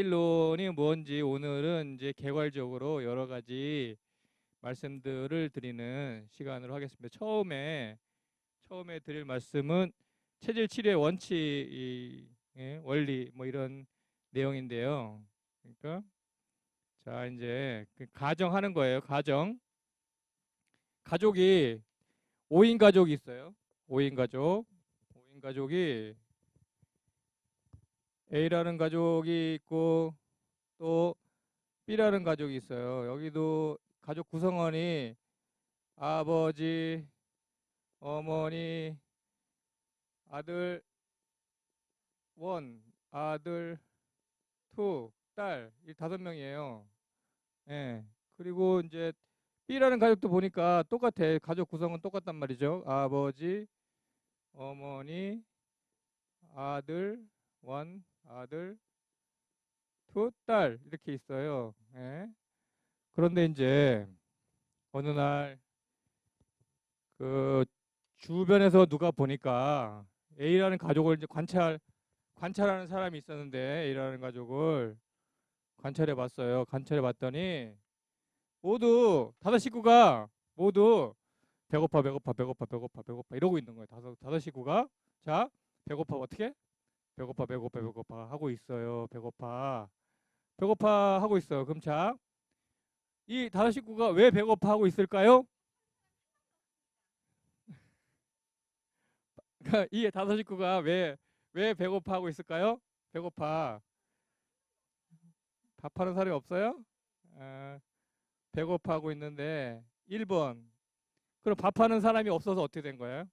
제1론이 뭔지 오늘은 이제 개괄적으로 여러 가지 말씀들을 드리는 시간으로 하겠습니다. 처음에 드릴 말씀은 체질 치료의 원칙, 원리 뭐 이런 내용인데요. 그러니까 자 이제 가정하는 거예요. 가족이 5인 가족이 있어요. 5인 가족이 A라는 가족이 있고 또 B라는 가족이 있어요. 여기도 가족 구성원이 아버지, 어머니, 아들 원, 아들 투, 딸, 이 5명이에요. 예. 그리고 이제 B라는 가족도 보니까 똑같아. 가족 구성은 똑같단 말이죠. 아버지, 어머니, 아들 원, 아들 투, 딸 이렇게 있어요. 예. 그런데 이제 어느 날 그 주변에서 누가 보니까 A라는 가족을 이제 관찰하는 사람이 있었는데 A라는 가족을 관찰해 봤어요. 관찰해 봤더니 모두 5식구가 모두 배고파 이러고 있는 거예요. 다섯 식구가 자 배고파 어떻게 배고파 하고 있어요. 배고파 하고 있어요. 그럼 자 이 5식구가 왜 배고파 하고 있을까요? 이 5식구가 왜 배고파 하고 있을까요? 배고파 밥하는 사람이 없어요? 아, 배고파 하고 있는데 1번 그럼 밥하는 사람이 없어서 어떻게 된 거예요?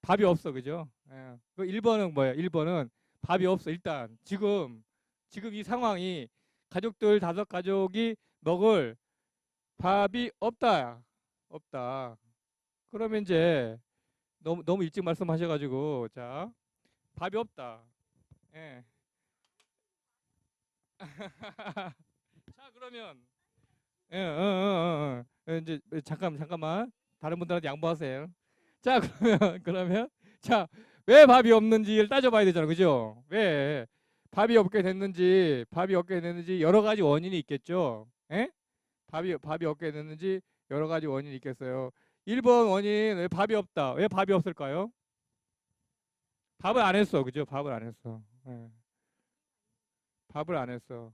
밥이 없어 그죠? 예. 그 1번은 뭐예요? 1번은 밥이 없어. 일단 지금 이 상황이 가족들 5가족이 먹을 밥이 없다. 그러면 이제 너무 일찍 말씀하셔가지고 자 밥이 없다. 예. 자 그러면 예, 이제 잠깐만 다른 분들한테 양보하세요. 자 그러면 자 왜 밥이 없는지를 따져봐야 되잖아, 그죠? 왜 밥이 없게 됐는지 여러 가지 원인이 있겠죠. 예? 밥이 없게 됐는지 여러 가지 원인이 있겠어요. 1번 원인 왜 밥이 없다? 왜 밥이 없을까요? 밥을 안 했어, 그죠? 밥을 안 했어. 예. 밥을 안 했어.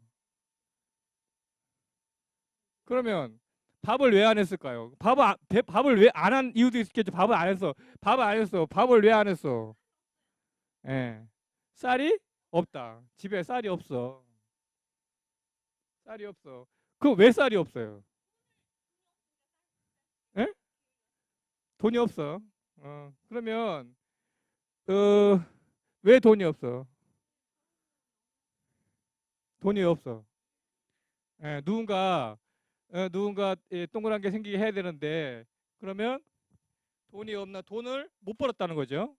그러면 밥을 왜 안 했을까요? 밥을 왜 안 한 이유도 있겠죠. 밥을 안 했어. 밥을 왜 안 했어? 예. 쌀이 없다. 집에 쌀이 없어. 쌀이 없어. 그 왜 쌀이 없어요? 예? 돈이 없어. 그러면 어, 왜 돈이 없어? 돈이 없어. 예, 누군가 동그란 게 생기게 해야 되는데 그러면 돈이 없나 돈을 못 벌었다는 거죠.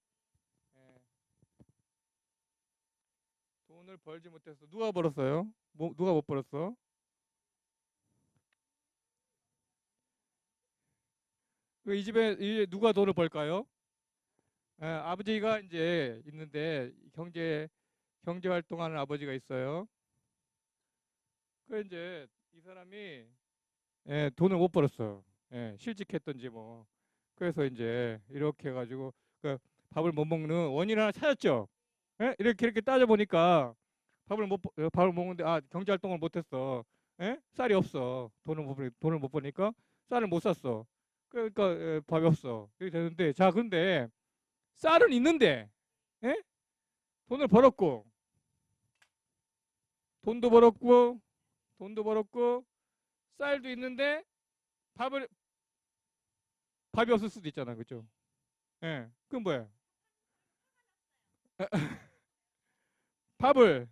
예, 돈을 벌지 못해서 누가 벌었어요? 누가 못 벌었어? 이 집에 누가 돈을 벌까요? 아버지가 이제 있는데 경제 활동하는 아버지가 있어요. 그 이제 이 사람이 돈을 못 벌었어. 실직했던지 뭐. 그래서 이제 이렇게 해가지고 그 밥을 못 먹는 원인 하나 찾았죠. 이렇게 따져 보니까 밥을 먹는데 경제 활동을 못했어. 쌀이 없어. 돈을 못 버니까 쌀을 못 샀어. 그러니까 밥이 없어. 이렇게 되는데 자 근데 쌀은 있는데 예? 돈을 벌었고 돈도 벌었고 돈도 벌었고 쌀도 있는데 밥을 밥이 없을 수도 있잖아, 그죠? 그건 뭐야? 밥을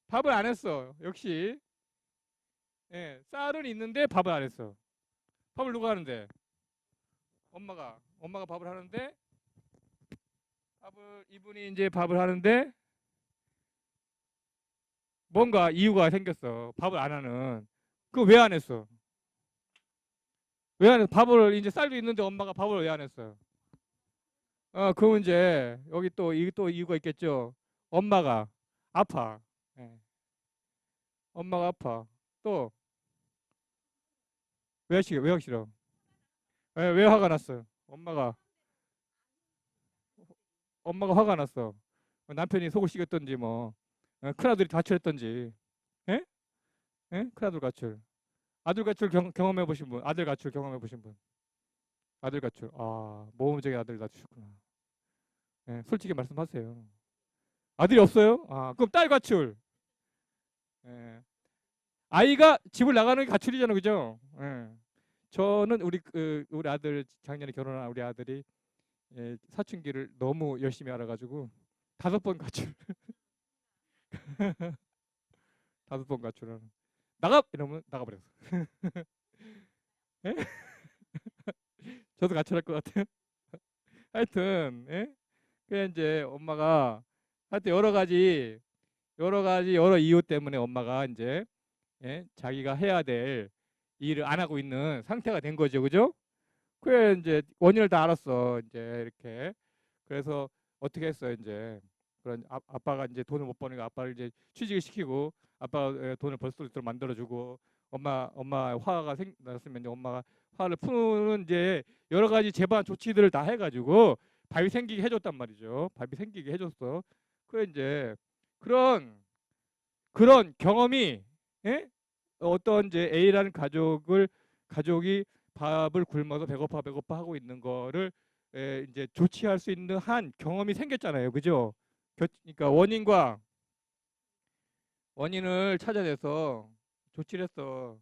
밥을 안 했어. 역시 쌀은 있는데 밥을 안 했어. 밥을 누가 하는데? 엄마가 밥을 하는데 이분이 이제 밥을 하는데 뭔가 이유가 생겼어. 밥을 안 하는. 그거 왜 안 했어? 왜 안 했어? 밥을 이제 쌀도 있는데 엄마가 밥을 왜 안 했어? 그러면 이제 여기 또 이유가 있겠죠. 엄마가 아파. 예. 엄마가 아파. 또 왜 하기 싫어? 왜 화가 났어? 엄마가 화가 났어. 남편이 속을 시켰던지 뭐 큰아들이 다출했던지. 예? 예? 큰아들 가출. 아들 가출 경험해 보신 분, 아들 가출 경험해 보신 분, 아들 가출. 아, 모범적인 아들 낳으셨구나. 예, 솔직히 말씀하세요. 아들이 없어요? 아, 그럼 딸 가출. 예. 아이가 집을 나가는 게 가출이잖아, 그죠? 예. 저는 우리 아들 작년에 결혼한 우리 아들이 사춘기를 너무 열심히 알아가지고 5번 가출, 5번 가출하는. 나가 이러면 나가버렸어. 예? 저도 가출할 것 같아요. 하여튼, 예? 그 이제 엄마가 하여튼 여러 이유 때문에 엄마가 이제 자기가 해야 될 일을 안 하고 있는 상태가 된 거죠, 그죠? 그래 이제 원인을 다 알았어, 이제 이렇게. 그래서 어떻게 했어요, 이제 그런 아빠가 이제 돈을 못 버니까 아빠를 이제 취직을 시키고 아빠가 돈을 벌 수 있도록 만들어주고 엄마 화가 났으면 이제 엄마가 화를 푸는 이제 여러 가지 재반 조치들을 다 해가지고 밥이 생기게 해줬단 말이죠. 밥이 생기게 해줬어. 그래 이제 그런 그런 경험이, 예? 어떤 이제 A라는 가족이 밥을 굶어서 배고파 하고 있는 거를 이제 조치할 수 있는 한 경험이 생겼잖아요. 그죠? 그러니까 원인을 찾아내서 조치를 했어.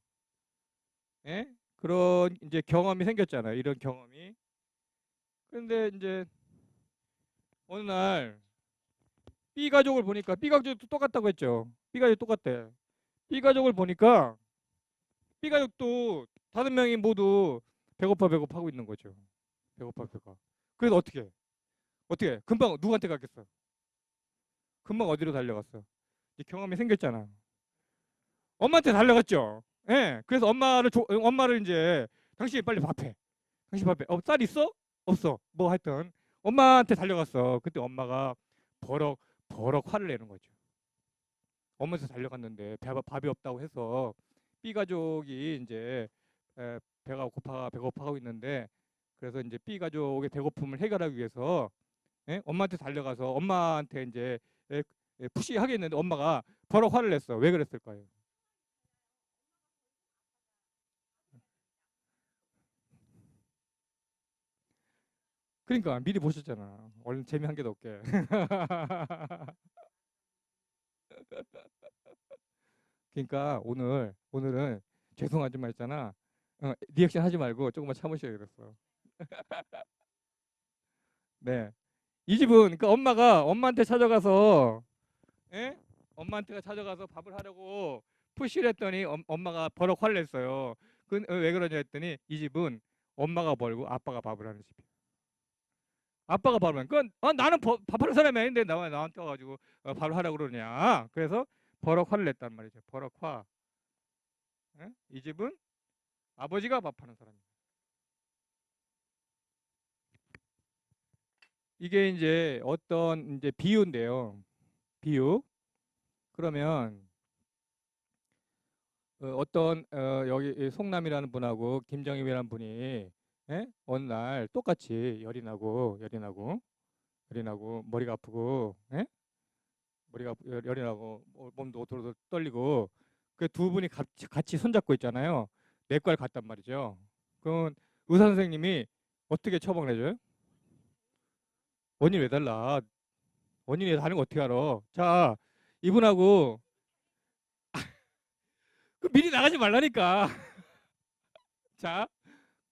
예? 그런 이제 경험이 생겼잖아요. 이런 경험이. 그런데 이제 어느 날 B 가족을 보니까 B 가족도 똑같다고 했죠. B 가족 똑같대. B 가족을 보니까 B 가족도 5명이 모두 배고파 하고 있는 거죠. 배고파. 그래서 어떻게 금방 누구한테 갔겠어? 금방 어디로 달려갔어? 이제 경험이 생겼잖아. 엄마한테 달려갔죠. 예. 그래서 엄마를 이제 당신이 빨리 밥해. 당신 밥해. 쌀 있어? 없어. 뭐 하여튼 엄마한테 달려갔어. 그때 엄마가 버럭 버럭 화를 내는 거죠. 엄마한테 달려갔는데 밥이 없다고 해서 B 가족이 이제 배고파하고 있는데 그래서 이제 B 가족의 배고픔을 해결하기 위해서 엄마한테 달려가서 엄마한테 이제 푸시하겠는데 엄마가 버럭 화를 냈어. 왜 그랬을까요? 그러니까 미리 보셨잖아. 얼른 재미 한 개도 없게. 그러니까 오늘은 죄송하지만 있잖아. 리액션 하지 말고 조금만 참으셔야 그랬어. 네. 이 집은 그러니까 엄마가 예? 엄마한테 찾아가서 밥을 하려고 푸시를 했더니 엄마가 버럭 화를 냈어요. 왜 그러냐 했더니 이 집은 엄마가 벌고 아빠가 밥을 하는 집이야. 아빠가 밥을 하는. 그건 나는 밥하는 사람이 아닌데 나한테 와가지고 밥을 하라고 그러냐. 그래서 버럭 화를 냈단 말이죠. 버럭 화. 예? 이 집은 아버지가 밥하는 사람이야. 이게 이제 어떤 이제 비유인데요. 비유. 그러면 어떤 여기 송남이라는 분하고 김정임이라는 분이 어느 날 똑같이 열이 나고 머리가 아프고 열이 나고 몸도 오돌오돌 떨리고 그 두 분이 같이 손잡고 있잖아요. 내과를 갔단 말이죠. 그럼 의사 선생님이 어떻게 처방을 해줘요? 원인 왜 달라? 원인이 다른 거 어떻게 알아? 자, 이분하고 그 미리 나가지 말라니까. 자,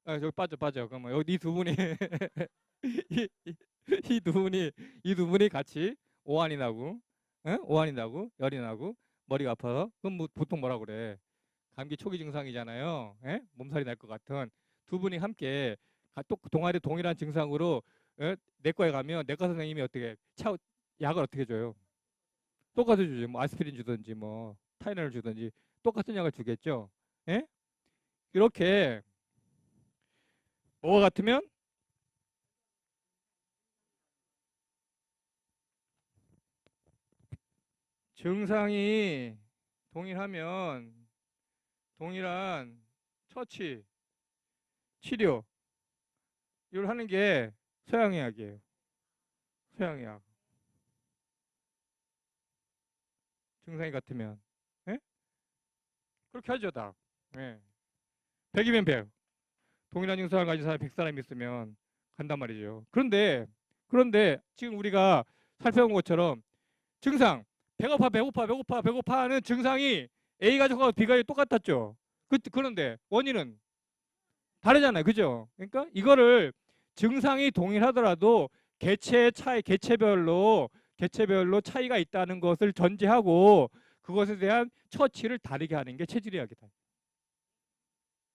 저기 빠져. 그러면 여기 이두 분이 이, 이, 이 두 분이 같이 오한이 나고, 오한이 나고, 열이 나고, 머리가 아파서, 그럼 뭐 보통 뭐라 그래? 감기 초기 증상이잖아요. 몸살이 날 것 같은 두 분이 함께 동일한 증상으로 내과에 가면 내과 선생님이 어떻게 약을 어떻게 줘요? 똑같이 주죠. 뭐 아스피린 주든지 뭐 타이레놀 주든지 똑같은 약을 주겠죠. 예? 이렇게 뭐가 같으면 증상이 동일하면 동일한 처치, 치료 이걸 하는 게 서양의학이에요. 서양의학. 증상이 같으면. 예? 그렇게 하죠, 다. 예. 100이면 100. 동일한 증상을 가진 사람이 100사람 있으면 간단 말이죠. 그런데 지금 우리가 살펴본 것처럼 증상, 배고파, 배고파, 배고파, 배고파 하는 증상이 A 가족하고 B 가족이 똑같았죠. 그런데 원인은 다르잖아요. 그죠? 그러니까 이거를 증상이 동일하더라도 개체별로 차이가 있다는 것을 전제하고 그것에 대한 처치를 다르게 하는 게 체질의학이다.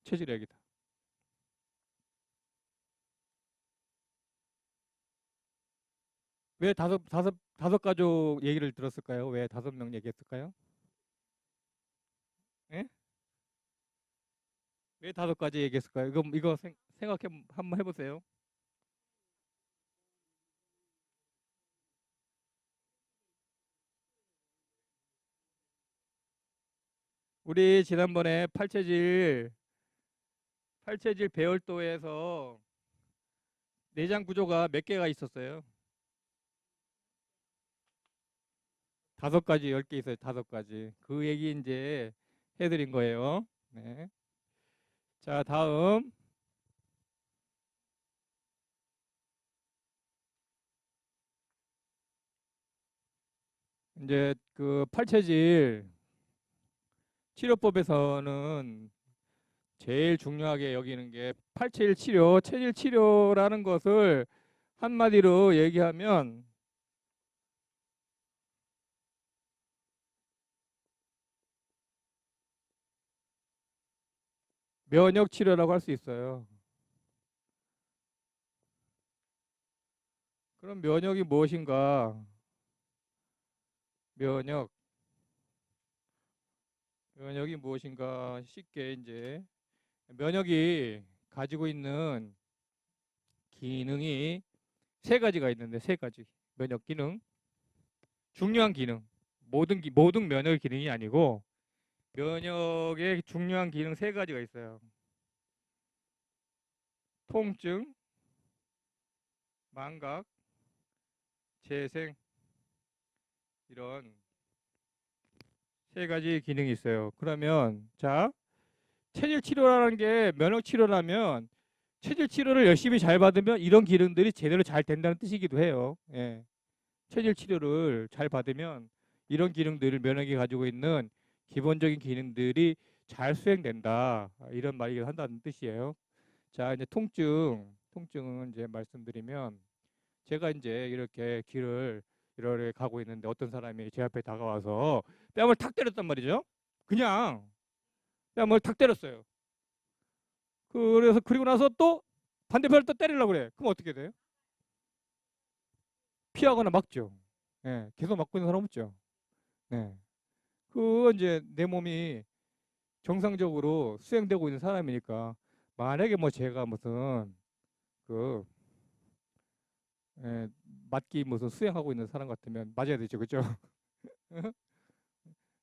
체질의학이다. 왜 다섯 가족 얘기를 들었을까요? 왜 5명 얘기했을까요? 예? 왜 5가지 얘기했을까요? 이거 생각해 한번 해보세요. 우리 지난번에 팔체질 배열도에서 내장 구조가 몇 개가 있었어요? 5가지, 10개 있어요. 5가지. 그 얘기 이제 해드린 거예요. 네. 자, 다음. 이제 그 팔체질 치료법에서는 제일 중요하게 여기는 게 팔체질 치료, 체질 치료라는 것을 한마디로 얘기하면 면역 치료라고 할 수 있어요. 그럼 면역이 무엇인가? 면역, 면역이 무엇인가? 쉽게 이제 면역이 가지고 있는 기능이 3가지가 있는데 3가지 면역 기능, 중요한 기능, 모든 면역 기능이 아니고 면역의 중요한 기능 3가지가 있어요. 통증, 망각, 재생 이런 3가지 기능이 있어요. 그러면 자 체질 치료라는 게 면역 치료라면 체질 치료를 열심히 잘 받으면 이런 기능들이 제대로 잘 된다는 뜻이기도 해요. 예. 체질 치료를 잘 받으면 이런 기능들을 면역이 가지고 있는 기본적인 기능들이 잘 수행된다. 이런 말이기도 한다는 뜻이에요. 자, 이제 통증은 이제 말씀드리면 제가 이제 이렇게 길을 이렇게 가고 있는데 어떤 사람이 제 앞에 다가와서 뺨을 탁 때렸단 말이죠. 그냥 뺨을 탁 때렸어요. 그리고 나서 또 반대편을 또 때리려고 그래. 그럼 어떻게 돼요? 피하거나 막죠. 예, 계속 막고 있는 사람 없죠. 네. 그건 이제 내 몸이 정상적으로 수행되고 있는 사람이니까 만약에 뭐 제가 무슨 그 예, 맞기 무슨 수행하고 있는 사람 같으면 맞아야 되죠, 그죠?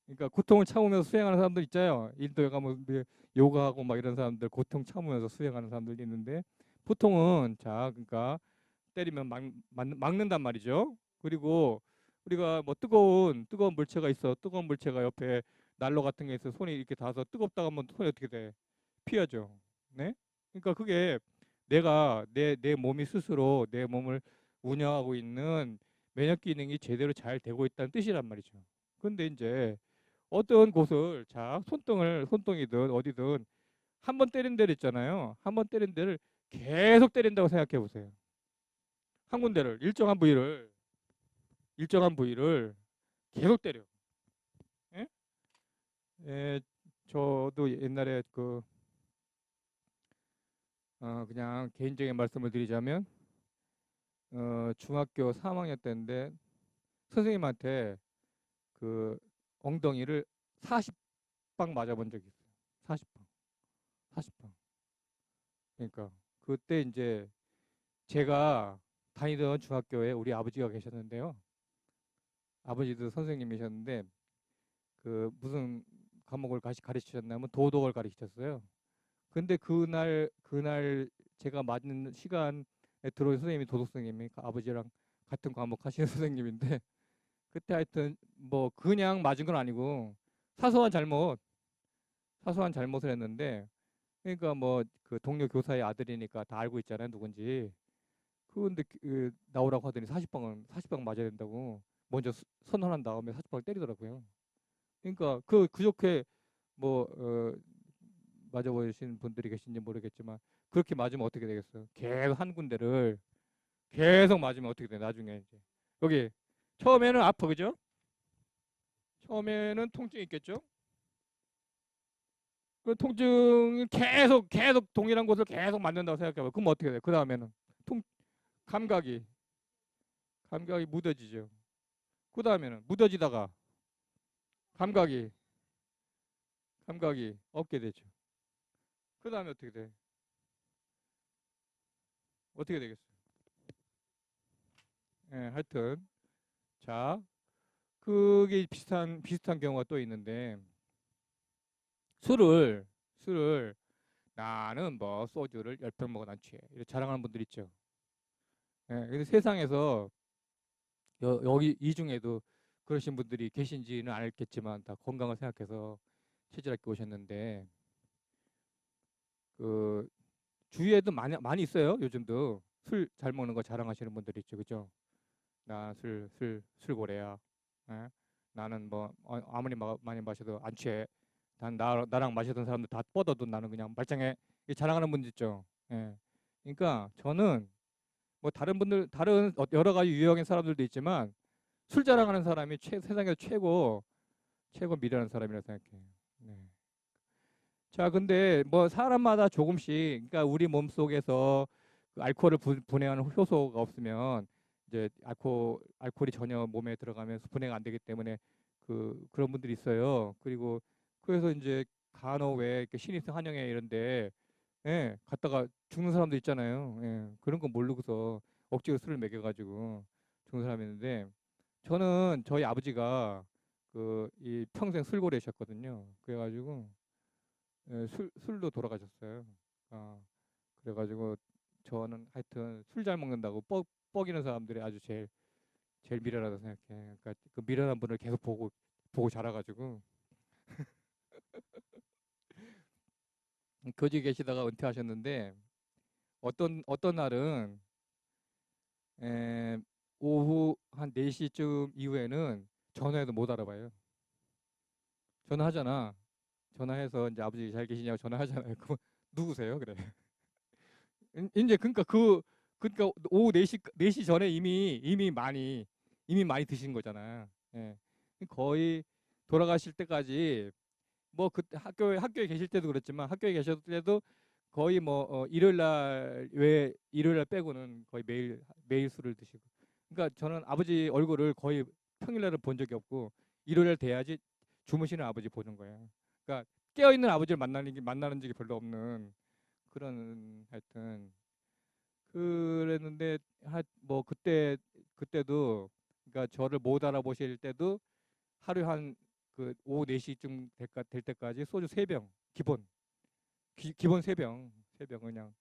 그러니까 고통을 참으면서 수행하는 사람들 있잖아요. 인도에 가면 요가하고 막 이런 사람들 고통 참으면서 수행하는 사람들 있는데 보통은 자 그러니까 때리면 막는단 말이죠. 그리고 우리가 뭐 뜨거운 물체가 있어. 뜨거운 물체가 옆에 난로 같은 게 있어. 손이 이렇게 닿아서 뜨겁다고 하면 손이 어떻게 돼? 피하죠. 네? 그러니까 그게 내가 내 몸이 스스로 내 몸을 운영하고 있는 면역 기능이 제대로 잘 되고 있다는 뜻이란 말이죠. 근데 이제 어떤 곳을 자 손등이든 어디든 한 번 때린 데를 있잖아요. 한 번 때린 데를 계속 때린다고 생각해 보세요. 한 군데를 일정한 부위를 계속 때려. 예? 예, 저도 옛날에 그냥 개인적인 말씀을 드리자면 중학교 3학년 때인데 선생님한테 그 엉덩이를 40방 맞아본 적이 있어요. 40방, 40방. 그러니까 그때 이제 제가 다니던 중학교에 우리 아버지가 계셨는데요. 아버지도 선생님이셨는데 그 무슨 과목을 가르치셨냐면 도덕을 가르치셨어요. 근데 그날 제가 맞는 시간에 들어온 선생님이 도덕 선생님이 아버지랑 같은 과목 하시는 선생님인데 그때 하여튼 뭐 그냥 맞은 건 아니고 사소한 잘못 사소한 잘못을 했는데 그러니까 뭐 그 동료 교사의 아들이니까 다 알고 있잖아요 누군지. 그런데 나오라고 하더니 40방 맞아야 된다고 먼저 선언한 다음에 40방을 때리더라고요. 그러니까 그저께 뭐 맞아보신 분들이 계신지 모르겠지만 그렇게 맞으면 어떻게 되겠어요? 계속 한 군데를 계속 맞으면 어떻게 돼? 나중에 이제 여기 처음에는 아파 그죠? 처음에는 통증이 있겠죠? 그 통증이 계속 동일한 곳을 계속 맞는다고 생각해봐. 그럼 어떻게 돼? 그 다음에는 통 감각이 감각이 무뎌지죠. 그 다음에는 무뎌지다가 감각이 감각이 없게 되죠. 그 다음에 어떻게 돼? 어떻게 되겠어요? 예, 하여튼 자 그게 비슷한 경우가 또 있는데 술을 나는 뭐 소주를 10병 먹어 난 취해 이렇게 자랑하는 분들 있죠. 예, 근데 세상에서 여기 이 중에도 그러신 분들이 계신지는 알겠지만 다 건강을 생각해서 체질학교 오셨는데 그 주위에도 많이 있어요. 요즘도 술 잘 먹는 거 자랑하시는 분들이 있죠, 그죠? 나 술고래야. 예? 나는 뭐 아무리 많이 마셔도 안 취해. 나랑 마시던 사람들 다 뻗어도 나는 그냥 말짱해. 이 자랑하는 분들 있죠. 예. 그러니까 저는 뭐 다른 여러 가지 유형의 사람들도 있지만 술 자랑하는 사람이 세상에서 최고 미련한 사람이라 생각해요. 네. 자, 근데 뭐 사람마다 조금씩, 그러니까 우리 몸 속에서 그 알코올을 분해하는 효소가 없으면 이제 알코올이 전혀 몸에 들어가면서 분해가 안 되기 때문에 그런 분들이 있어요. 그리고 그래서 이제 간혹 왜 이렇게 신입생 환영회 이런데 예, 갔다가 죽는 사람도 있잖아요. 예, 그런 거 모르고서 억지로 술을 먹여가지고 죽는 사람이 있는데 저는 저희 아버지가 이 평생 술고래셨거든요. 그래가지고 예, 술로 돌아가셨어요. 아, 그래가지고 저는 하여튼 술 잘 먹는다고 뻐기는 사람들이 아주 제일 미련하다 생각해. 그러니까 그 미련한 분을 계속 보고 자라가지고 거기 계시다가 은퇴하셨는데 어떤 날은 에, 오후 한 4시쯤 이후에는 전화해도 못 알아봐요. 전화하잖아. 전화해서 이제 아버지 잘 계시냐고 전화하잖아요. 그럼 누구세요? 그래. 이제 그러니까 오후 4시 전에 이미 많이 드신 거잖아. 예. 거의 돌아가실 때까지 뭐 그때 학교에 계실 때도 그렇지만 학교에 계셨을 때도 거의 뭐 일요일 날 빼고는 거의 매일 술을 드시고. 그러니까 저는 아버지 얼굴을 거의 평일날은 본 적이 없고 일요일 날 돼야지 주무시는 아버지 보는 거예요. 그러니까 깨어 있는 아버지를 만나는 적이 별로 없는 그런 하여튼 그랬는데 뭐 그때도 그러니까 저를 못 알아보실 때도 하루에 한 오후 4시쯤 될 때까지 소주 3병 기본 3병 그냥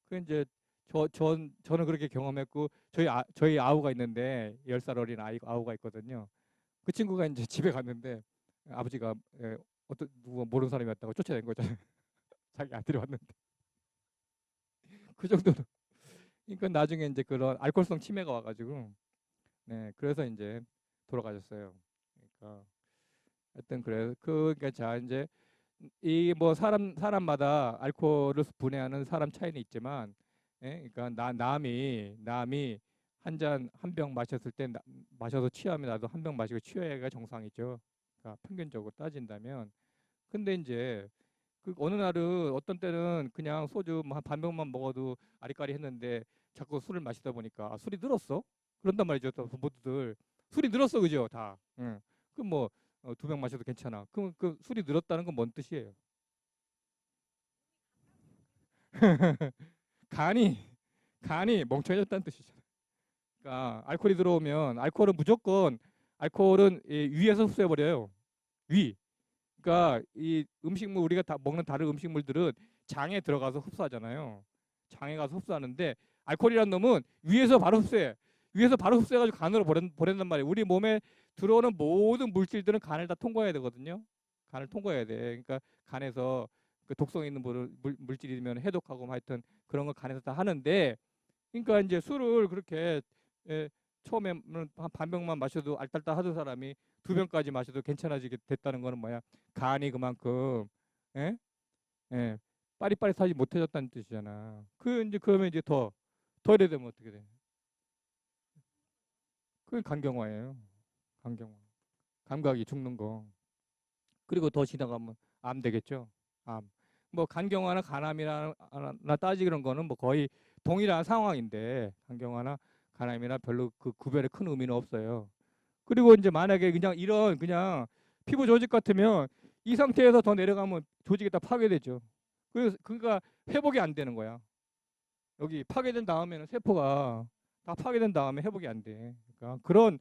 그 이제 저는 그렇게 경험했고 저희 아우가 있는데 10살 어린 아우가 있거든요. 그 친구가 이제 집에 갔는데 아버지가 어떤 누구 모르는 사람이 왔다고 쫓아낸 거잖아요. 자기 아들이 왔는데 그 정도로 그러니까 나중에 이제 그런 알코올성 치매가 와가지고 네 그래서 이제 돌아가셨어요. 그러니까 하여튼 그래 그러니까 자 이제 이 뭐 사람마다 알코올을 분해하는 사람 차이는 있지만 예? 그러니까 남이 한 병 마셨을 때 마셔서 취하면 나도 한 병 마시고 취해가 정상이죠. 그러니까 평균적으로 따진다면 근데 이제 어느 날은 어떤 때는 그냥 소주 뭐 한 반병만 먹어도 아리까리 했는데 자꾸 술을 마시다 보니까 술이 늘었어? 그런단 말이죠. 또 모두들 술이 늘었어, 그죠? 다. 응. 그럼 뭐 2병 마셔도 괜찮아. 그럼 그 술이 늘었다는 건 뭔 뜻이에요? 간이 간이 멍청해졌다는 뜻이잖아. 그러니까 알코올이 들어오면 알코올은 무조건 알코올은 위에서 흡수해 버려요. 위. 그러니까 이 음식물 우리가 다 먹는 다른 음식물들은 장에 들어가서 흡수하잖아요. 장에 가서 흡수하는데 알코올이라는 놈은 위에서 바로 흡수해. 위에서 바로 흡수해가지고 간으로 보낸단 말이에요. 우리 몸에 들어오는 모든 물질들은 간을 다 통과해야 되거든요. 간을 통과해야 돼. 그러니까 간에서 그 독성 있는 물질이면 해독하고 뭐 하여튼 그런 걸 간에서 다 하는데, 그러니까 이제 술을 그렇게 처음에는 한 반 병만 마셔도 알딸딸 하던 사람이 두 병까지 마셔도 괜찮아지게 됐다는 거는 뭐야? 간이 그만큼 예? 예, 빠릿빠릿하지 못해졌다는 뜻이잖아. 그 이제 그러면 이제 더 이래 되면 어떻게 돼? 그게 간경화예요. 간경화. 감각이 죽는 거. 그리고 더 지나가면 암 되겠죠. 암. 뭐 간경화나 간암이나 따지 그런 거는 뭐 거의 동일한 상황인데 간경화나 간암이나 별로 그 구별에 큰 의미는 없어요. 그리고 이제 만약에 그냥 이런 그냥 피부 조직 같으면 이 상태에서 더 내려가면 조직이 다 파괴되죠. 그래서 그러니까 회복이 안 되는 거야. 여기 파괴된 다음에는 세포가 다 파괴된 다음에 회복이 안 돼. 그러니까 그런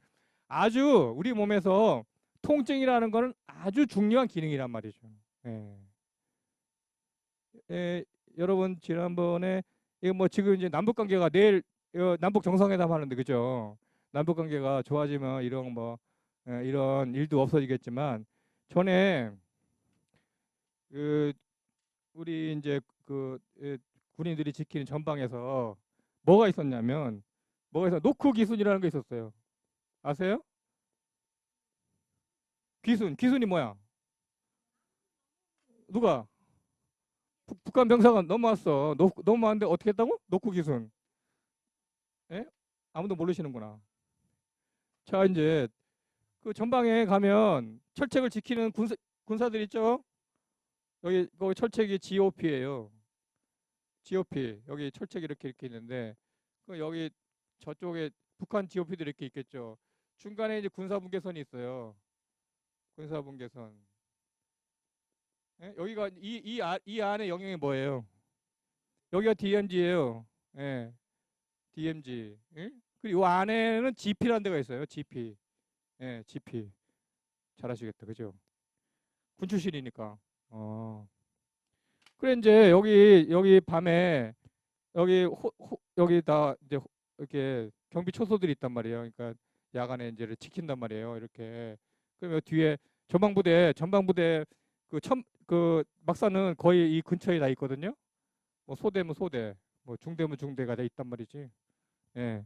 아주 우리 몸에서 통증이라는 거는 아주 중요한 기능이란 말이죠. 예. 예, 여러분 지난번에 이거 뭐 지금 이제 남북 관계가 내일 남북 정상회담 하는데 그죠? 남북 관계가 좋아지면 이런 뭐 이런 일도 없어지겠지만 전에 그 우리 이제 그 군인들이 지키는 전방에서 뭐가 있어? 노크 기순이라는 게 있었어요. 아세요? 기순이 뭐야? 누가? 북한 병사가 넘어왔어. 넘어왔는데 어떻게 했다고? 노크 기순. 예? 아무도 모르시는구나. 자, 이제 그 전방에 가면 철책을 지키는 군사들 있죠? 여기 거기 철책이 GOP예요. GOP. 여기 철책이 이렇게 있는데 그 여기 저쪽에 북한 GOP들이 이렇게 있겠죠. 중간에 이제 군사분계선이 있어요. 군사분계선. 예? 여기가 이 안에 영역이 뭐예요? 여기가 DMZ예요. 예. DMZ. 예? 그리고 이 안에는 GP라는 데가 있어요. GP. 예, GP. 잘하시겠다. 그죠? 군 출신이니까. 어. 그래 이제 여기 밤에 여기 다 이제 이렇게 경비 초소들이 있단 말이에요. 그러니까 야간에 이제 지킨단 말이에요. 이렇게. 그러면 뒤에 전방부대 그 막사는 거의 이 근처에 다 있거든요. 뭐 소대면 소대, 뭐 중대면 중대가 다 있단 말이지. 예.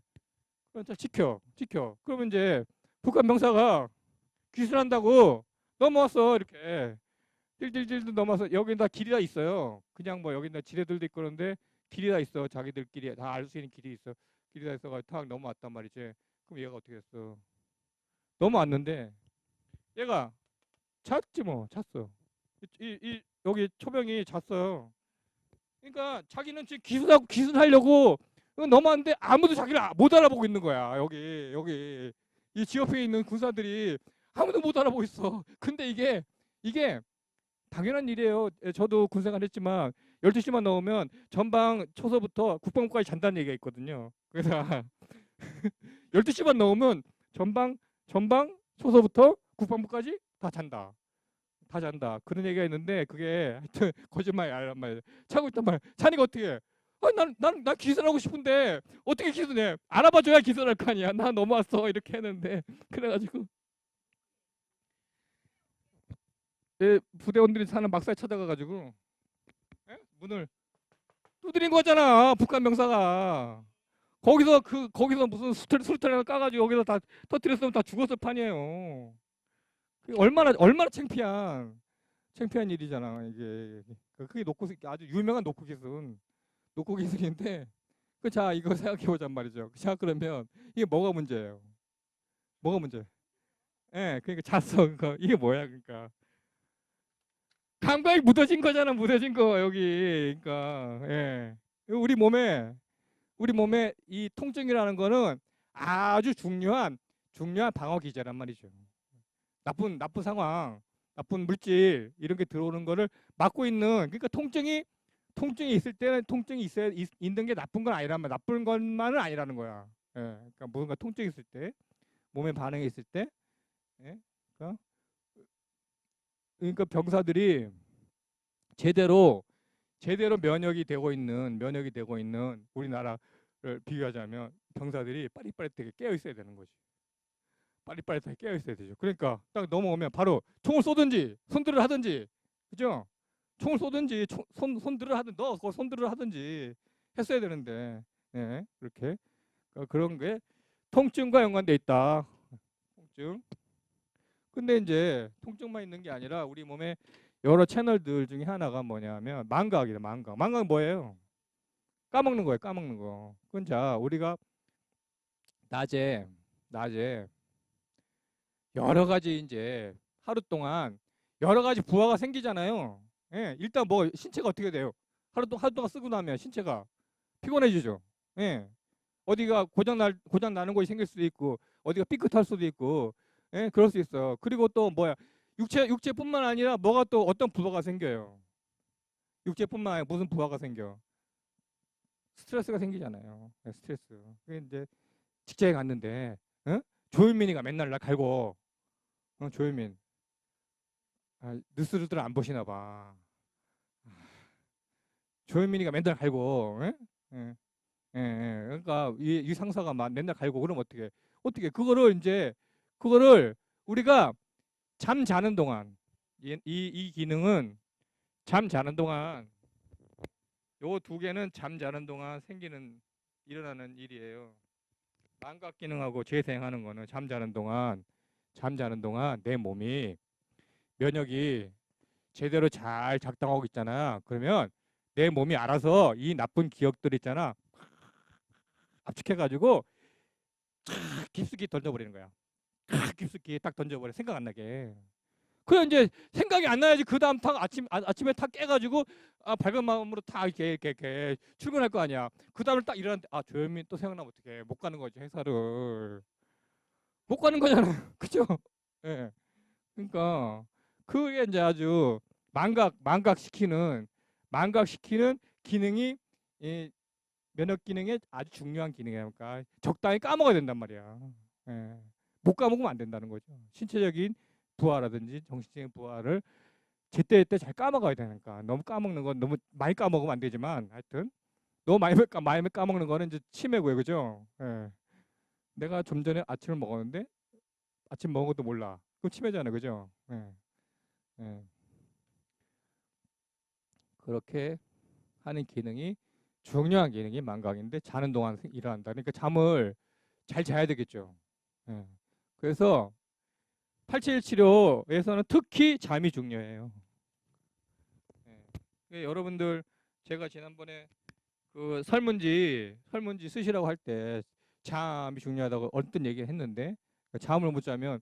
그럼 지켜. 그러면 이제 북한 병사가 귀순한다고 넘어왔어 이렇게. 찔찔찔 넘어서 여기 다 길이 다 있어요. 그냥 뭐 여기 다 지뢰들도 있고 그런데 길이 다 있어. 자기들끼리 다 알 수 있는 길이 있어. 길이 다 있어가지고 탁 넘어왔단 말이지. 그럼 얘가 어떻게 했어? 넘어왔는데 얘가 잤지 뭐 잤어. 여기 초병이 잤어요. 그러니까 자기는 지금 기순하려고 넘어왔는데 아무도 자기를 못 알아보고 있는 거야. 여기 이 지역에 있는 군사들이 아무도 못 알아보고 있어. 근데 이게 당연한 일이에요. 저도 군생활 했지만 12시만 넘으면 전방 초소부터 국방부까지 잔다는 얘기가 있거든요. 그래서 12시만 넘으면 전방 초소부터 국방부까지 다 잔다. 다 잔다. 그런 얘기가 있는데 그게 하여튼 거짓말이 아니란 말이에요. 자고 있단 말이야. 자니까 어떻게 해? 난 기선하고 싶은데 어떻게 기선해? 알아봐줘야 기선할 거 아니야. 나 넘어왔어 이렇게 했는데 그래가지고 부대원들이 사는 막사에 찾아가가지고 문을 두드린 거잖아. 북한 병사가. 거기서 무슨 수류탄을 까가지고 여기서 다 터뜨렸으면 다 죽었을 판이에요. 얼마나 창피한 일이잖아 이게. 그게 아주 유명한 노크 기술인데 자 이거 생각해 보잔 말이죠. 자 그러면 이게 뭐가 문제예요? 뭐가 문제? 예, 그러니까 잤어. 그러니까 이게 뭐야 그러니까. 감각이 묻어진 거 여기. 그러니까 예. 우리 몸에 이 통증이라는 거는 아주 중요한 방어 기제란 말이죠. 나쁜 상황, 나쁜 물질 이런 게 들어오는 거를 막고 있는. 그러니까 통증이 있을 때는 통증이 있는 게 나쁜 건 아니란 말. 나쁜 것만은 아니라는 거야. 예. 그러니까 뭔가 통증이 있을 때, 몸에 반응이 있을 때 예? 그러니까 병사들이 제대로 면역이 되고 있는 우리나라를 비교하자면 병사들이 빠릿빠릿하게 깨어 있어야 되는 거지. 빠릿빠릿하게 깨어 있어야 되죠. 그러니까 딱 넘어오면 바로 총을 쏘든지 손들을 하든지, 그죠? 총을 쏘든지 손들을 하든 손들을 하든지 했어야 되는데, 예, 그렇게 그런 게 통증과 연관돼 있다. 통증. 근데 이제 통증만 있는 게 아니라 우리 몸에 여러 채널들 중에 하나가 뭐냐면 망각이다. 망각은 뭐예요? 까먹는 거예요. 까먹는 거. 그건 자, 우리가 낮에 여러 가지 이제 하루 동안 여러 가지 부하가 생기잖아요. 예, 일단 뭐 신체가 어떻게 돼요? 하루 동안 쓰고 나면 신체가 피곤해지죠. 예, 어디가 고장 나는 곳이 생길 수도 있고, 어디가 삐끗할 수도 있고, 예, 그럴 수 있어. 그리고 또 뭐야, 육체뿐만 아니라 뭐가 또 어떤 부하가 생겨요. 육체뿐만 아니라 무슨 부하가 생겨? 스트레스가 생기잖아요. 네, 스트레스. 그게 이제 직장에 갔는데, 어? 조현민이가 맨날 나 갈고, 조현민, 뉴스를 안 보시나 봐. 조현민이가 맨날 갈고, 예? 예, 그러니까 이 상사가 막 맨날 갈고 그러면 어떻게 그거를 우리가 잠 자는 동안 이 기능은 잠 자는 동안 요 두 개는 잠 자는 동안 일어나는 일이에요. 망각 기능하고 재생하는 거는 잠 자는 동안 내 몸이 면역이 제대로 잘 작동하고 있잖아. 그러면 내 몸이 알아서 이 나쁜 기억들 있잖아. 압축해가지고 깊숙이 던져버리는 거야. 깊숙이 딱 던져버려. 생각 안 나게. 그래 이제 생각이 안 나야지. 그 다음 탁 아침에 탁 깨가지고 밝은 마음으로 다 이렇게 출근할 거 아니야. 그 다음에 딱 일어났는데 조현민 또 생각나면 어떡해. 못 가는 거지 회사를. 못 가는 거잖아. 그죠? 예. 그러니까 그게 이제 아주 망각시키는 기능이 이 면역 기능에 아주 중요한 기능이니까 그러니까 적당히 까먹어야 된단 말이야. 예. 못 까먹으면 안 된다는 거죠. 신체적인 부하라든지 정신적인 부하를 제때제때 잘 까먹어야 되니까 너무 까먹는 건 너무 많이 까먹으면 안 되지만 하여튼 너무 많이 까먹는 거는 이제 치매고요, 그죠? 예. 내가 좀 전에 아침을 먹었는데 아침 먹은 것도 몰라. 그럼 치매잖아, 그죠? 예. 예. 그렇게 하는 기능이 중요한 기능이 망각인데 자는 동안 일어난다. 그러니까 잠을 잘 자야 되겠죠. 예. 그래서 871 치료에서는 특히 잠이 중요해요. 예. 여러분들 제가 지난번에 그 설문지 쓰시라고 할 때 잠이 중요하다고 얼뜻 얘기를 했는데 잠을 못 자면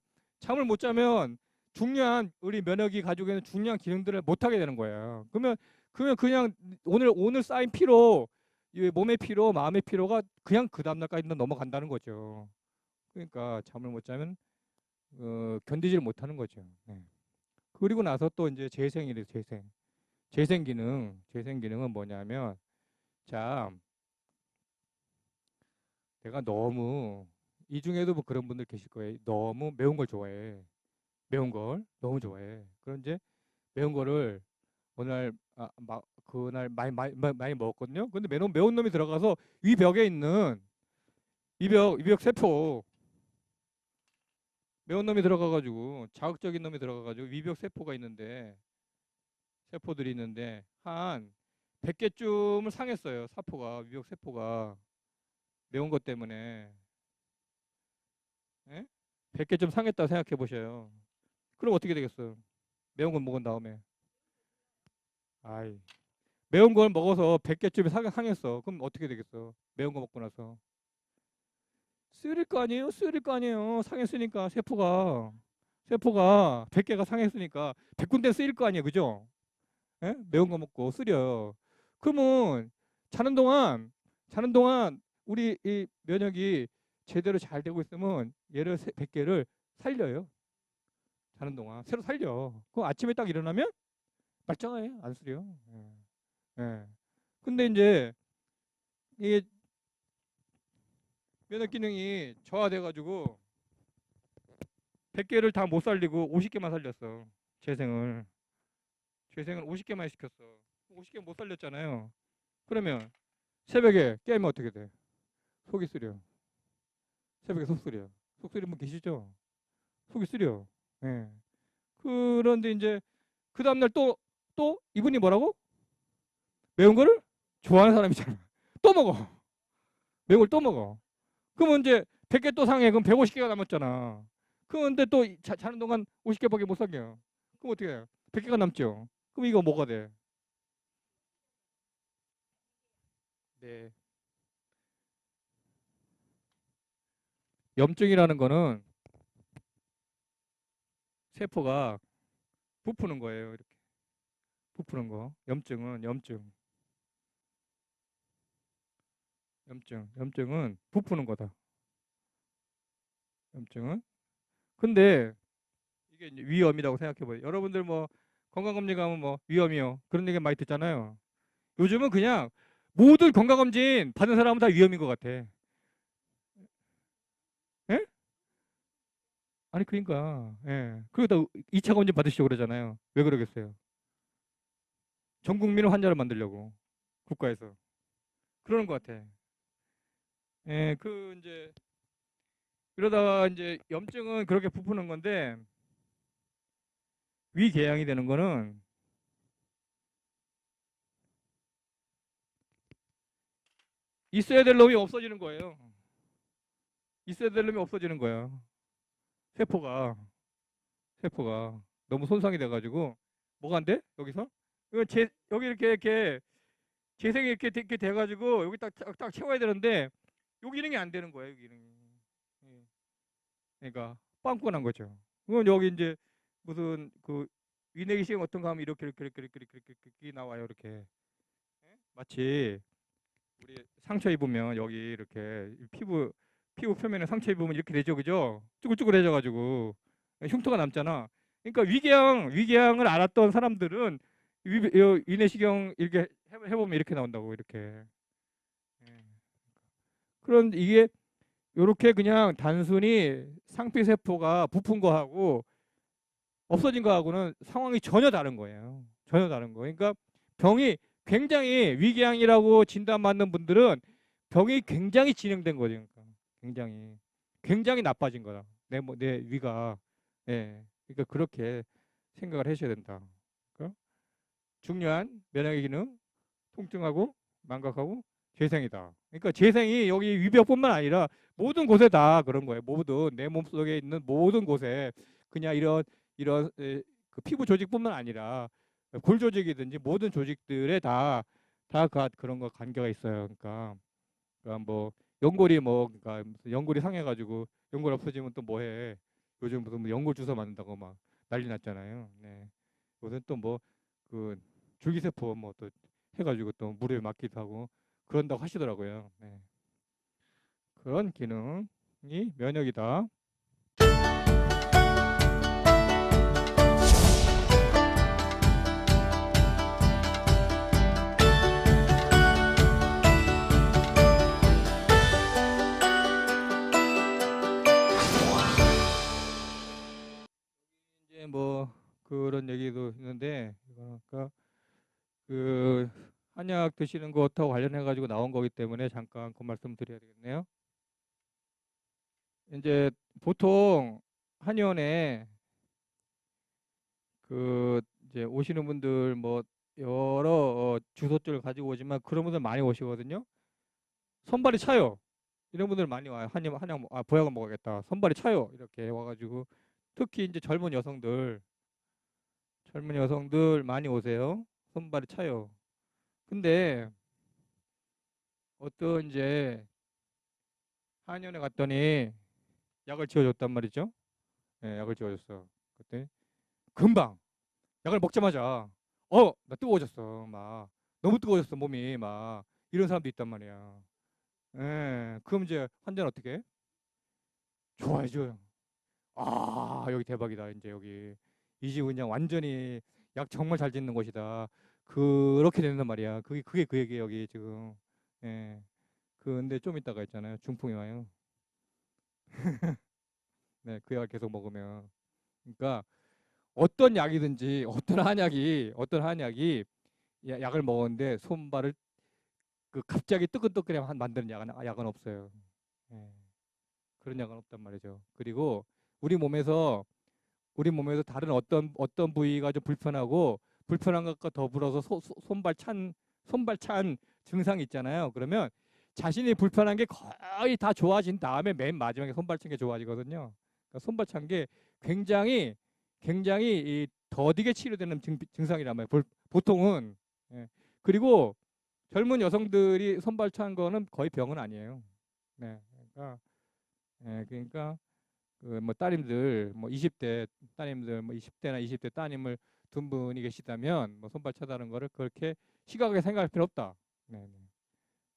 중요한 우리 면역이 가지고 있는 중요한 기능들을 못 하게 되는 거예요. 그러면 그냥 오늘 쌓인 피로 이 몸의 피로 마음의 피로가 그냥 그 다음 날까지 넘어간다는 거죠. 그러니까 잠을 못 자면 견디지를 못하는 거죠. 네. 그리고 나서 또 이제 재생이래요. 재생 기능은 뭐냐면 자 내가 너무 이 중에도 뭐 그런 분들 계실 거예요. 너무 매운 걸 좋아해. 매운 걸 너무 좋아해. 그런 이제 매운 거를 어느 날 그날 많이 먹었거든요. 근데 매운 놈이 들어가서 위벽에 있는 위벽 세포 매운 놈이 들어가가지고 자극적인 놈이 들어가가지고 위벽 세포들이 있는데 한 100개쯤을 상했어요. 위벽 세포가 매운 것 때문에. 예? 100개쯤 상했다고 생각해 보셔요. 그럼 어떻게 되겠어요? 매운 걸 먹은 다음에. 아이, 매운 걸 먹어서 100개쯤이 상했어. 그럼 어떻게 되겠어? 매운 거 먹고 나서. 쓰릴 거 아니에요? 쓰릴 거 아니에요? 상했으니까 세포가 100개가 상했으니까 100군데 쓰일 거 아니에요. 그죠? 예? 매운 거 먹고 쓰려요. 그러면 자는 동안 우리 이 면역이 제대로 잘 되고 있으면 얘를 100개를 살려요. 자는 동안 새로 살려. 그 아침에 딱 일어나면 말짱해. 안 쓰려. 예. 예. 근데 이제 이게 면역 기능이 저하돼 가지고 100개를 다 못 살리고 50개만 살렸어. 재생을. 재생을 50개만 시켰어. 50개 못 살렸잖아요. 그러면 새벽에 깨면 어떻게 돼? 속이 쓰려. 새벽에 속 쓰려. 속 쓰리면 계시죠? 속이 쓰려. 예. 그런데 이제 그 다음날 또 이분이 뭐라고? 매운 거를 좋아하는 사람이잖아. 또 먹어. 매운 걸 또 먹어. 그러면 이제 100개 또 상해. 그럼 150개가 남았잖아. 그런데 또 자는 동안 50개밖에 못 상겨. 그럼 어떻게 해요? 100개가 남죠. 그럼 이거 뭐가 돼? 네. 염증이라는 거는 세포가 부푸는 거예요. 이렇게 부푸는 거. 염증은 염증. 염증은 부푸는 거다. 염증은. 근데 이게 이제 위험이라고 생각해 봐요. 여러분들 뭐 건강검진 가면 뭐 위험이요. 그런 얘기 많이 듣잖아요. 요즘은 그냥 모든 건강검진 받는 사람은 다 위험인 것 같아. 예? 아니 그러니까 예. 그리고 다 2차 검진 받으시고 그러잖아요. 왜 그러겠어요? 전 국민을 환자를 만들려고 국가에서 그러는 것 같아. 예, 그 이제 이러다가 이제 염증은 그렇게 부푸는 건데 위궤양이 되는 거는 있어야 될 놈이 없어지는 거예요. 있어야 될 놈이 없어지는 거야. 세포가 세포가 너무 손상이 돼가지고 뭐가 안 돼? 여기서 여기 이렇게 재생이 이렇게 돼가지고 여기 딱 채워야 되는데 여기 기능이 안 되는 거예요. 여기 기능이. 예. 그러니까 빵꾸가 난 거죠. 그럼 여기 이제 무슨 그 위내기식 어떤 거 하면 이렇게 나와요. 이렇게 마치 우리 상처 입으면 여기 이렇게 피부 표면에 상처 입으면 이렇게 되죠, 그죠? 쭈글쭈글해져가지고 흉터가 남잖아. 그러니까 위궤양을 알았던 사람들은 위내시경 이렇게 해보면 이렇게 나온다고 이렇게. 예. 그런 이게 요렇게 그냥 단순히 상피세포가 부푼 거하고 없어진 거하고는 상황이 전혀 다른 거예요. 전혀 다른 거. 그러니까 병이 굉장히 위궤양이라고 진단받는 분들은 병이 굉장히 진행된 거죠. 그러니까 굉장히 나빠진 거다. 내 위가. 예. 그러니까 그렇게 생각을 하셔야 된다. 그러니까 중요한 면역의 기능, 통증하고 망각하고 재생이다. 그러니까 재생이 여기 위벽뿐만 아니라 모든 곳에 다 그런 거예요. 모든 내 몸속에 있는 모든 곳에 그냥 이런 그 피부 조직뿐만 아니라 골 조직이든지 모든 조직들에 다 그런 거 관계가 있어요. 그러니까 뭐 연골이 뭐 그러니까 무슨 연골이 상해가지고 연골 없어지면 또 뭐해? 요즘 무슨 뭐 연골 주사 맞는다고 막 난리 났잖아요. 네. 요새 또 뭐 그 줄기세포 뭐 또 해가지고 또 물에 맞기도 하고 그런다고 하시더라고요. 네. 그런 기능이 면역이다. 이제 뭐 그런 얘기도 있는데 그러니까 그 한약 드시는 것하고 관련해 가지고 나온 거기 때문에 잠깐 그 말씀 드려야 되겠네요. 이제 보통 한의원에 그 이제 오시는 분들 뭐 여러 주소들을 가지고 오지만 그런 분들 많이 오시거든요. 손발이 차요. 이런 분들 많이 와요. 한약 보약을 먹어야겠다. 손발이 차요. 이렇게 와가지고 특히 이제 젊은 여성들 많이 오세요. 손발이 차요. 근데 어떤 이제 한의원에 갔더니 약을 지어줬단 말이죠. 예, 약을 지어줬어. 그때 금방 약을 먹자마자 나 뜨거워졌어. 막 너무 뜨거워졌어 몸이 막 이런 사람도 있단 말이야. 예, 그럼 이제 환자는 어떻게 해? 좋아해줘요. 아 여기 대박이다. 이제 여기 이 집 그냥 완전히 약 정말 잘 짓는 곳이다. 그렇게 된단 말이야. 그게 그 얘기예요 여기 지금. 예. 근데 좀 이따가 있잖아요. 중풍이 와요. 네, 그 약을 계속 먹으면. 그러니까 어떤 약이든지 어떤 한약이 약을 먹었는데 손발을 그 갑자기 뜨끈뜨끈하게 만드는 약은 없어요. 예, 그런 약은 없단 말이죠. 그리고 우리 몸에서 다른 어떤 부위가 좀 불편한 것과 더불어서 손발 찬 증상이 있잖아요. 그러면 자신이 불편한 게 거의 다 좋아진 다음에 맨 마지막에 손발 찬 게 좋아지거든요. 그러니까 손발 찬 게 굉장히 굉장히 더디게 치료되는 증상이란 말이에요. 보통은. 예. 그리고 젊은 여성들이 손발 찬 거는 거의 병은 아니에요. 네. 그러니까 그 뭐 따님들 뭐 20대 따님들 뭐 20대나 20대 따님을 둔 분이 계시다면 뭐 손발 차다는 거를 그렇게 심각하게 생각할 필요 없다. 네. 네.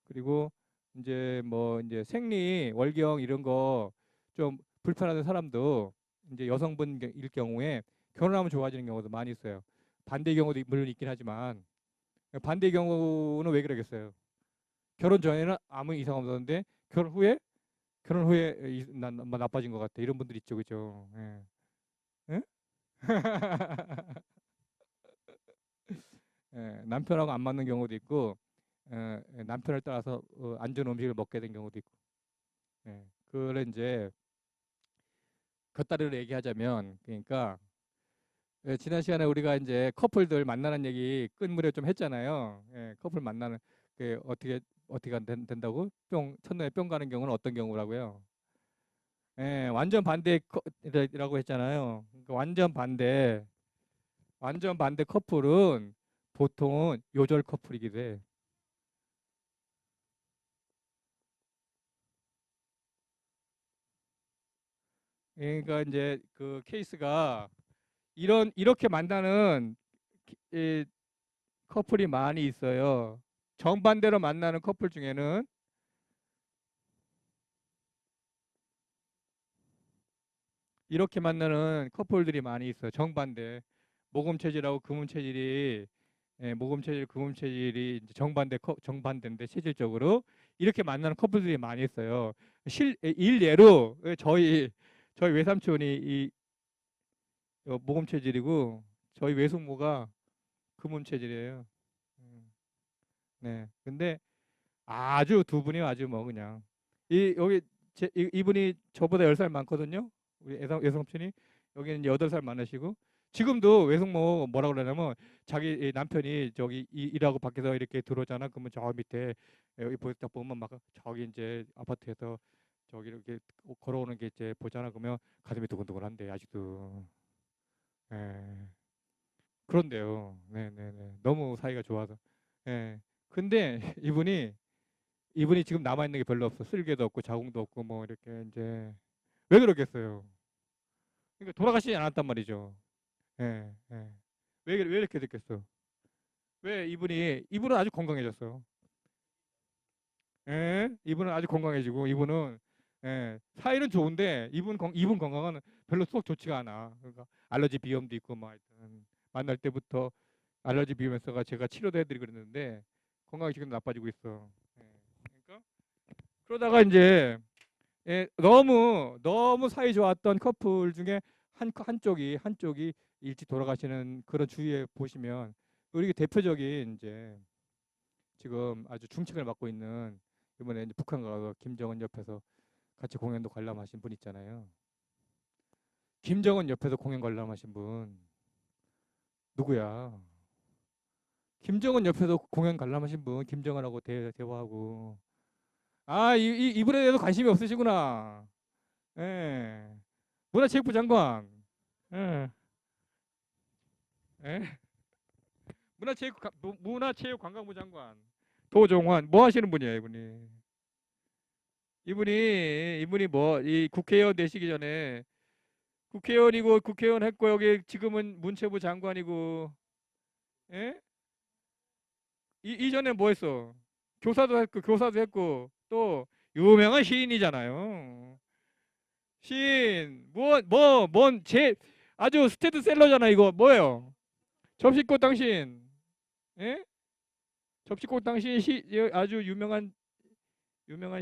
그리고 이제 뭐 이제 생리 월경 이런 거 좀 불편하던 사람도 이제 여성분일 경우에 결혼하면 좋아지는 경우도 많이 있어요. 반대 경우도 물론 있긴 하지만 반대 경우는 왜 그러겠어요? 결혼 전에는 아무 이상 없었는데 결혼 후에 난 나빠진 것 같아. 이런 분들 있죠, 그죠? 예. 예? 예, 남편하고 안 맞는 경우도 있고, 남편을 따라서 안 좋은 음식을 먹게 된 경우도 있고. 예. 그걸 이제 곁다리로 얘기하자면, 그러니까 지난 시간에 우리가 이제 커플들 만나는 얘기 끝물에 좀 했잖아요. 예, 커플 만나는 그 어떻게 된다고? 첫눈에 뿅 가는 경우는 어떤 경우라고요? 예, 완전 반대라고 했잖아요. 그러니까 완전 반대 커플은 보통은 요절 커플이기도 해. 그러니까 이제 그 케이스가 이렇게 만나는 이 커플이 많이 있어요. 정반대로 만나는 커플 중에는 이렇게 만나는 커플들이 많이 있어요. 정반대. 모금 체질하고 금음 체질이 모금 체질, 금음 체질이 이제 정반대인데 체질적으로 이렇게 만나는 커플들이 많이 있어요. 일례로 저희 외삼촌이 모금 체질이고 저희 외숙모가 금음 체질이에요. 음, 네. 근데 아주 두 분이 아주 뭐 그냥 여기 이분이 저보다 10살 많거든요. 우리 외삼촌이 여기는 8살 많으시고 지금도 외숙모 뭐라 그러냐면 자기 이 남편이 저기 일하고 밖에서 이렇게 들어오잖아. 그러면 저 밑에 여기 딱 보면 막 저기 이제 아파트에서 저기 이렇게 걸어오는 게 이제 보잖아. 그러면 가슴이 두근두근한데 아직도. 예. 그런데요. 네네네. 너무 사이가 좋아서. 예. 근데 이분이 지금 남아 있는 게 별로 없어. 쓸개도 없고 자궁도 없고 뭐 이렇게 이제 왜 그러겠어요? 그러니까 돌아가시지 않았단 말이죠. 예. 예. 왜 이렇게 됐겠어? 왜 이분은 아주 건강해졌어. 예? 이분은 아주 건강해지고 이분은 사이는 좋은데 이분 건강은 별로 썩 좋지가 않아. 그러니까 알러지 비염도 있고 뭐 하여튼 만날 때부터 알러지 비염에서가 제가 치료도 해드리고 그랬는데 건강이 지금 나빠지고 있어. 예. 그러니까 그러다가 이제 너무 너무 사이 좋았던 커플 중에 한쪽이 일찍 돌아가시는 그런 주위에 보시면 우리 대표적인 이제 지금 아주 중책을 맡고 있는 이번에 이제 북한 가서 김정은 옆에서 같이 공연도 관람하신 분 있잖아요. 김정은 옆에서 공연 관람하신 분 누구야? 김정은 옆에서 공연 관람하신 분 김정은하고 대화하고 이분에 대해서 관심이 없으시구나. 예. 문화체육부 장관. 예. 예. 문화체육관광부 장관. 도종환 뭐 하시는 분이에요, 이분이? 이분이 뭐 이 국회의원 되시기 전에 국회의원 했고 여기 지금은 문체부 장관이고 예? 이전에 뭐 했어? 교사도 했고 또 유명한 시인이잖아요. 시인 뭔제 아주 스테디셀러잖아 이거 뭐예요? 접시꽃 당신 예? 접시꽃 당신 아주 유명한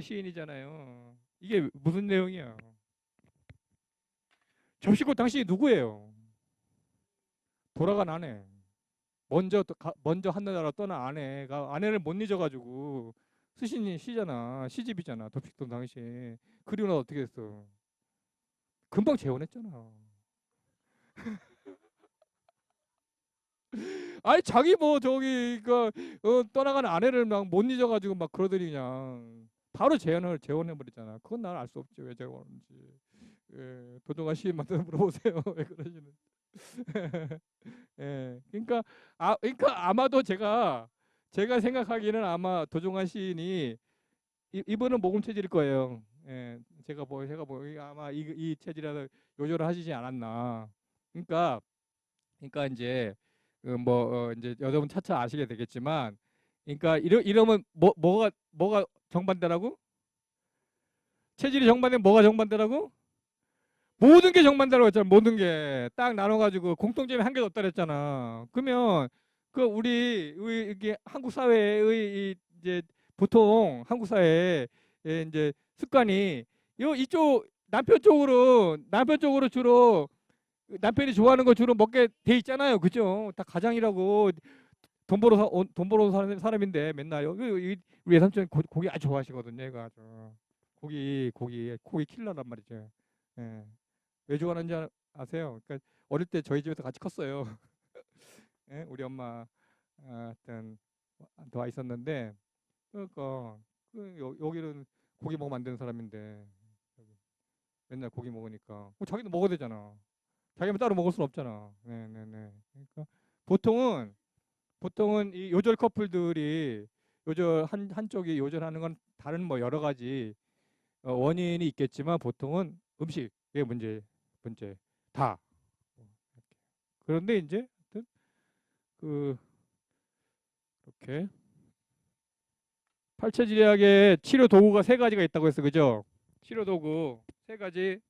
시인이잖아요. 이게 무슨 내용이야? 접시꽃 당신이 누구예요? 돌아간 아내. 먼저 하늘나라 떠난 아내가 아내를 못 잊어가지고 스신이 시잖아. 시집이잖아. 덥식돈 당신. 그리고 나서 어떻게 됐어? 금방 재혼했잖아. 아니 자기 뭐 저기 그 떠나간 아내를 막 못 잊어가지고 막 그러더니 그냥 바로 재혼해 버리잖아. 그건 나는 알 수 없지 왜 재혼하는지. 예, 도종아 시인한테 물어보세요. 왜 그러시는? 예, 그러니까 아마도 제가 생각하기에는 아마 도종환 시인이 이분은 모금 체질일 거예요. 예, 제가 뭐 아마 이 체질에서 요절을 하시지 않았나. 그러니까 이제 이제 여러분 차차 아시게 되겠지만, 그러니까 이러면 뭐가 정반대라고? 체질이 정반대면 뭐가 정반대라고? 모든 게 정반대라고 했잖아. 모든 게 딱 나눠가지고 공통점이 한 개도 없다 그랬잖아. 그러면 우리 이게 한국 사회의 이제 보통 한국 사회의 이제 습관이 이쪽 남편 쪽으로 주로 남편이 좋아하는 거 주로 먹게 돼 있잖아요. 그죠? 다 가장이라고 돈 벌어 사는 사람인데 맨날 우리 외삼촌 고기 아주 좋아하시거든요. 얘가 아주 고기 킬러란 말이죠. 예. 왜 좋아하는지 아세요? 그러니까 어릴 때 저희 집에서 같이 컸어요. 예? 우리 엄마 하여튼 와 있었는데 그러니까 여기는 고기 먹으면 안 되는 사람인데 맨날 고기 먹으니까 자기도 먹어야 되잖아. 자기만 따로 먹을 수는 없잖아. 네네네. 그러니까 보통은 이 요절 커플들이 한쪽이 요절하는 건 다른 뭐 여러 가지 원인이 있겠지만 보통은 음식의 문제 다. 그런데 이제 하여튼 그 이렇게 팔체질약의 치료 도구가 세 가지가 있다고 했어, 그죠? 치료 도구 세 가지.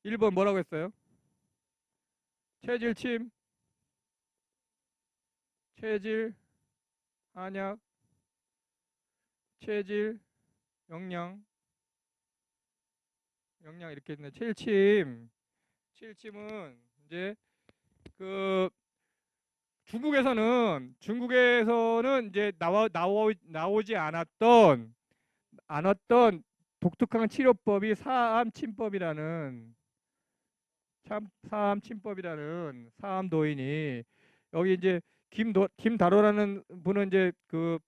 1번 뭐라고 했어요? 체질침, 체질, 한약, 체질, 영양 이렇게 있네. 체질침은 이제 그 중국에서는 이제 나오지 않았던 독특한 치료법이 사암침법이라는 사암도인이 여기 이제 김다로라는 분은 이제 그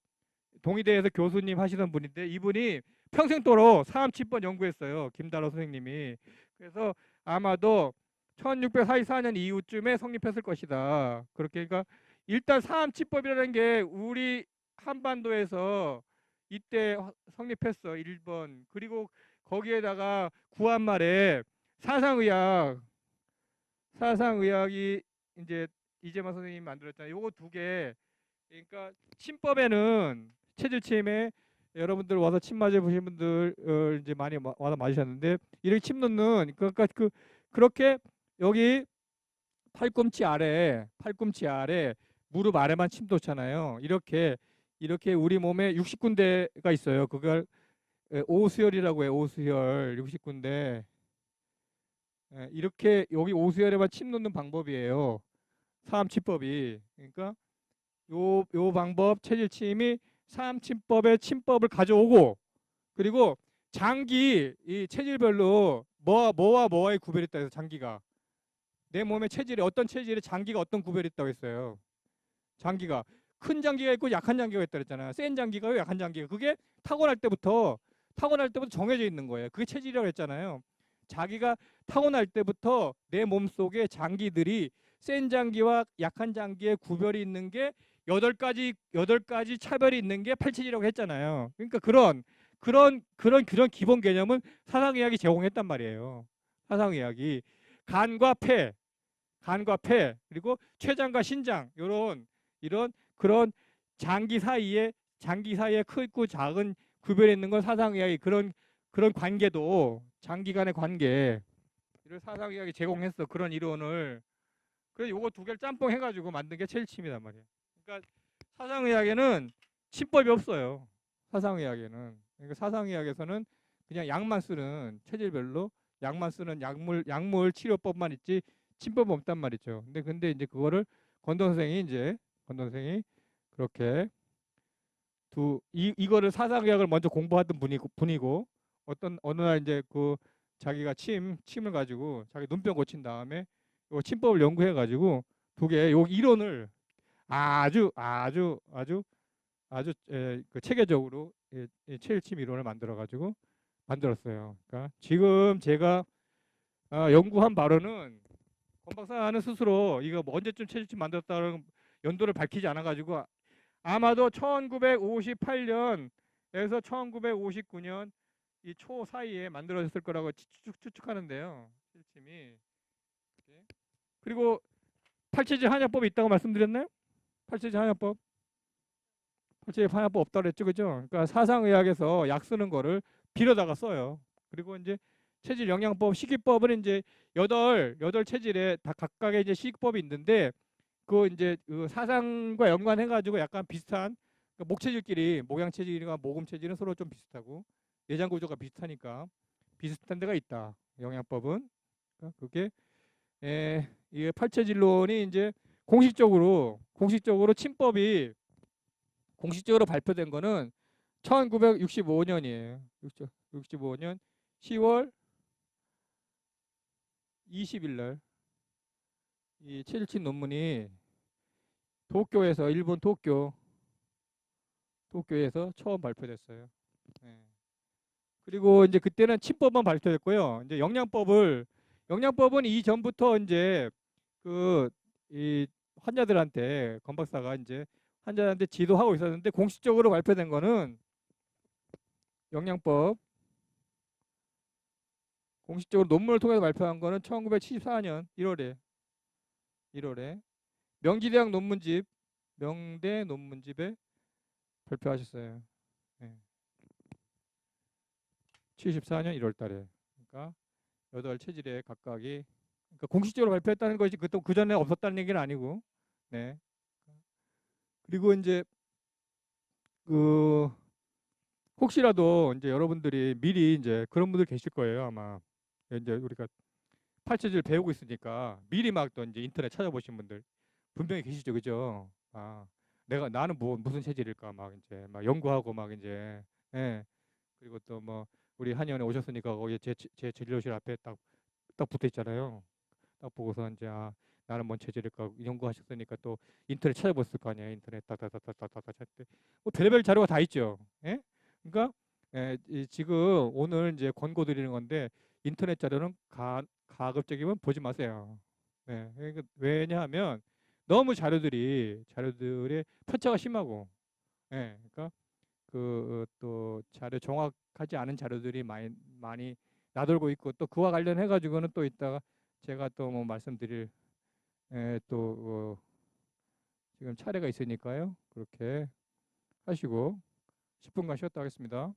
동의대에서 교수님 하시던 분인데 이분이 평생도록 사암침법 연구했어요. 김다로 선생님이. 그래서 아마도 1644년 이후쯤에 성립했을 것이다. 그렇게 그러니까 일단 사암치법이라는 게 우리 한반도에서 이때 성립했어. 1번. 그리고 거기에다가 구한말에 사상의학 사상의학이 이제 이재만 선생님이 만들었잖아요. 요거 두 개. 그러니까 침법에는 체질침에 여러분들 와서 침 맞아 보신 분들 이제 많이 와서 맞으셨는데 이렇게 침 놓는 그러니까 그렇게 여기 팔꿈치 아래 무릎 아래만 침 놓잖아요. 이렇게 우리 몸에 60군데가 있어요. 그걸 오수혈이라고 해요. 오수혈 60군데. 이렇게 여기 오수혈에만 침 놓는 방법이에요. 사암침법이. 그러니까 요 방법 체질침이 사암침법의 침법을 가져오고 그리고 이 체질별로 뭐와의 구별이 있다 해서 장기가 내 몸의 체질에 어떤 체질에 장기가 어떤 구별이 있다고 했어요. 장기가 큰 장기가 있고 약한 장기가 있다 그랬잖아요. 센 장기가 약한 장기가 그게 타고날 때부터 정해져 있는 거예요. 그게 체질이라고 했잖아요. 자기가 타고날 때부터 내 몸속에 장기들이 센 장기와 약한 장기의 구별이 있는 게 여덟 가지 차별이 있는 게 팔체질이라고 했잖아요. 그러니까 그런 기본 개념은 사상의학이 제공했단 말이에요. 사상의학이 간과 폐 그리고 췌장과 신장 이런 그런 장기 사이에 크고 작은 구별이 있는 건 사상의학이 그런 관계도 장기 간의 관계 이런 사상의학이 제공했어. 그런 이론을. 그래서 요거 두 개를 짬뽕 해가지고 만든 게 체질침이란 말이에요. 그러니까 사상의학에는 침법이 없어요. 사상의학에는. 그러니까 사상의학에서는 그냥 약만 쓰는 체질별로 약만 쓰는 약물 치료법만 있지 침법은 없단 말이죠. 근데 이제 그거를 건동 선생이 그렇게 이거를 사상의학을 먼저 공부하던 분이고 어떤 어느 날 이제 그 자기가 침을 가지고 자기 눈병 고친 다음에 요 침법을 연구해 가지고 두 개 요 이론을 그 체계적으로 체일침 이론을 만들어 가지고 만들었어요. 그러니까 지금 제가 연구한 바로는 권 박사는 스스로 이거 뭐 언제쯤 체질침 만들었다는 연도를 밝히지 않아 가지고 아마도 1958년에서 1959년 이 초 사이에 만들어졌을 거라고 추측하는데요. 체질침이. 그리고 팔체질 한약법이 있다고 말씀드렸나요? 팔체질 한약법. 팔체질 한약법 없다고 그랬죠, 그죠? 그러니까 사상의학에서 약 쓰는 거를 빌어다가 써요. 그리고 이제 체질 영양법, 식이법은 이제 여덟 체질에 다 각각의 이제 식이법이 있는데 그 이제 그 사상과 연관해가지고 약간 비슷한 그러니까 목체질끼리 목양체질과 모금체질은 서로 좀 비슷하고 내장 구조가 비슷하니까 비슷한 데가 있다. 영양법은 그러니까 그게 이게 팔체질론이 이제 공식적으로 침법이 공식적으로 발표된 거는 1965년이에요. 65년 10월 20일 날 이 체질침 논문이 도쿄에서 일본 도쿄에서 처음 발표됐어요. 네. 그리고 이제 그때는 침법만 발표됐고요. 이제 영양법은 이전부터 이제 그 이 환자들한테 권 박사가 이제 환자한테 지도하고 있었는데 공식적으로 발표된 거는 영양법 공식적으로 논문을 통해서 발표한 거는 1974년 1월에 명지대학 논문집 명대 논문집에 발표하셨어요. 네. 74년 1월 달에. 그러니까 여덟 체질에 각각이 그러니까 공식적으로 발표했다는 것이 그 전에 없었다는 얘기는 아니고. 네. 그리고 이제 그 혹시라도 이제 여러분들이 미리 이제 그런 분들 계실 거예요, 아마. 이제 우리가 팔체질 배우고 있으니까 미리 막 또 이제 인터넷 찾아보신 분들 분명히 계시죠, 그죠? 나는 무슨 체질일까 막 이제 막 연구하고 막 이제 예. 그리고 또 뭐 우리 한의원에 오셨으니까 거기 제 진료실 앞에 딱 붙어 있잖아요. 딱 보고서 이제 나는 뭔 체질일까 연구하셨으니까 또 인터넷 찾아봤을 거 아니에요. 인터넷 딱딱딱딱딱딱 찾대. 뭐 별의별 자료가 다 있죠. 예? 그러니까 지금 오늘 이제 권고 드리는 건데 인터넷 자료는 가급적이면 보지 마세요. 네. 그러니까 왜냐하면 너무 자료들의 편차가 심하고, 예. 그러니까 그 또 자료 정확하지 않은 자료들이 많이 나돌고 있고 또 그와 관련해 가지고는 또 이따가 제가 또 뭐 말씀드릴 또 지금 차례가 있으니까요. 그렇게 하시고 10분간 쉬었다 하겠습니다.